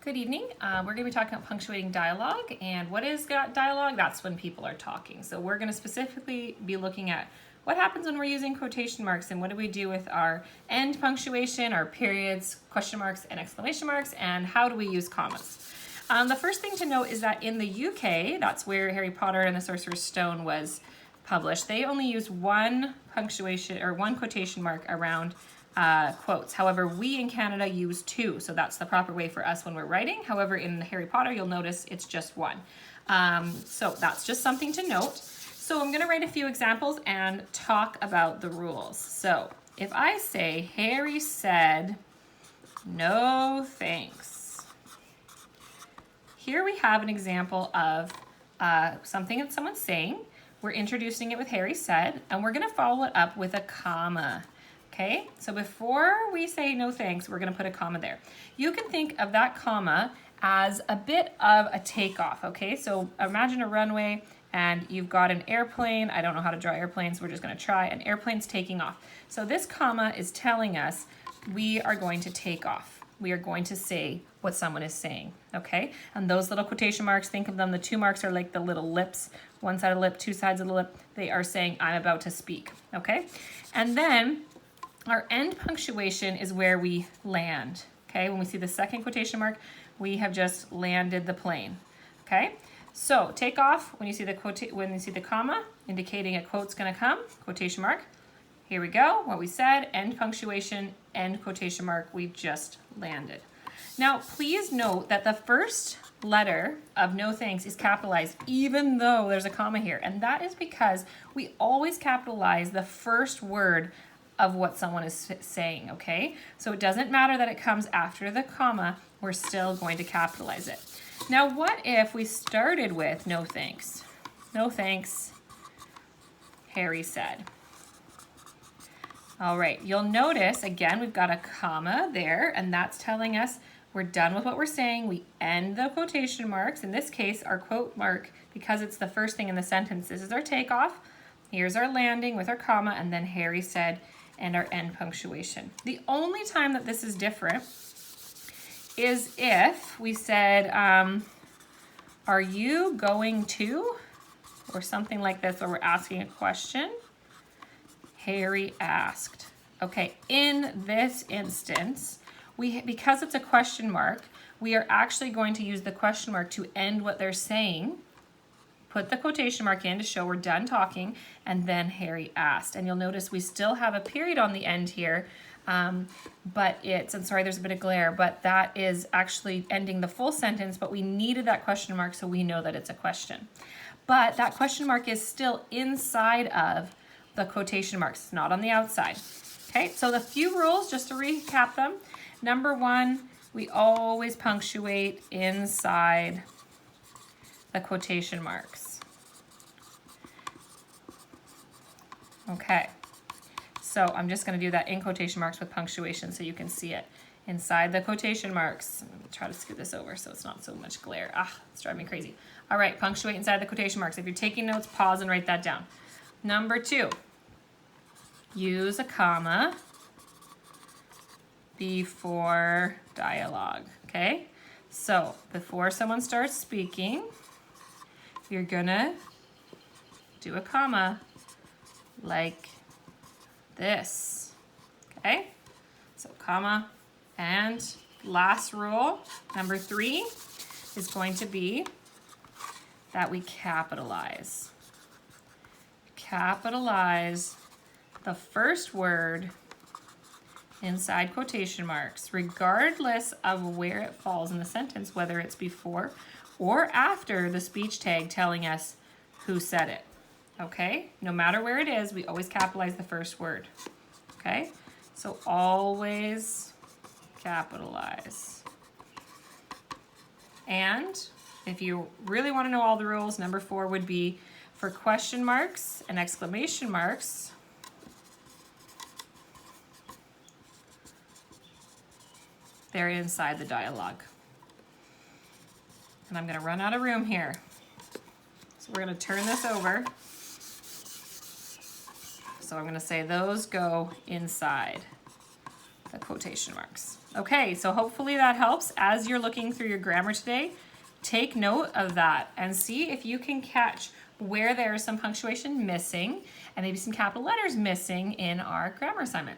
Good evening. We're going to be talking about punctuating dialogue. And what is dialogue? That's when people are talking. So we're going to specifically be looking at what happens when we're using quotation marks and what do we do with our end punctuation, our periods, question marks, and exclamation marks, and how do we use commas. The first thing to note is that in the UK, that's where Harry Potter and the Sorcerer's Stone was published, they only use one punctuation or one quotation mark around quotes. However, we in Canada use two, so that's the proper way for us when we're writing. However, in Harry Potter, you'll notice it's just one. So that's just something to note. So I'm going to write a few examples and talk about the rules. So if I say, Harry said, no thanks. Here we have an example of something that someone's saying. We're introducing it with Harry said, and we're going to follow it up with a comma. Okay, so before we say no thanks, we're going to put a comma there. You can think of that comma as a bit of a takeoff, okay? So imagine a runway and you've got an airplane. I don't know how to draw airplanes. We're just going to try. An airplane's taking off. So this comma is telling us we are going to take off. We are going to say what someone is saying, okay? And those little quotation marks, think of them, the two marks are like the little lips, one side of the lip, two sides of the lip. They are saying, I'm about to speak, okay? And then our end punctuation is where we land, okay? When we see the second quotation mark, we have just landed the plane, okay? So take off when you see the comma, indicating a quote's gonna come, quotation mark. Here we go, what we said, end punctuation, end quotation mark, we just landed. Now, please note that the first letter of no thanks is capitalized even though there's a comma here. And that is because we always capitalize the first word of what someone is saying, okay? So it doesn't matter that it comes after the comma, we're still going to capitalize it. Now, what if we started with no thanks? No thanks, Harry said. All right, you'll notice, again, we've got a comma there, and that's telling us we're done with what we're saying. We end the quotation marks. In this case, our quote mark, because it's the first thing in the sentence, this is our takeoff. Here's our landing with our comma, and then Harry said, and our end punctuation. The only time that this is different is if we said, are you going to? Or something like this, where we're asking a question. Harry asked. Okay, in this instance, because it's a question mark, we are actually going to use the question mark to end what they're saying. Put the quotation mark in to show we're done talking, and then Harry asked. And you'll notice we still have a period on the end here, but I'm sorry, there's a bit of glare, but that is actually ending the full sentence, but we needed that question mark so we know that it's a question. But that question mark is still inside of the quotation marks, it's not on the outside. Okay, so the few rules, just to recap them. Number one, we always punctuate inside the quotation marks. Okay, so I'm just going to do that in quotation marks with punctuation so you can see it inside the quotation marks. I'm going to try to scoot this over so it's not so much glare. It's driving me crazy. All right, punctuate inside the quotation marks. If you're taking notes, pause and write that down. Number two, use a comma before dialogue, okay? So before someone starts speaking, you're gonna do a comma like this, okay? So comma, and last rule, number three, is going to be that we capitalize. Capitalize the first word inside quotation marks, regardless of where it falls in the sentence, whether it's before or after the speech tag telling us who said it, okay? No matter where it is, we always capitalize the first word, okay? So always capitalize. And if you really want to know all the rules, number 4 would be for question marks and exclamation marks, they're inside the dialogue. And I'm going to run out of room here. So we're going to turn this over. So I'm going to say those go inside the quotation marks. Okay, so hopefully that helps. As you're looking through your grammar today, take note of that and see if you can catch where there is some punctuation missing and maybe some capital letters missing in our grammar assignment.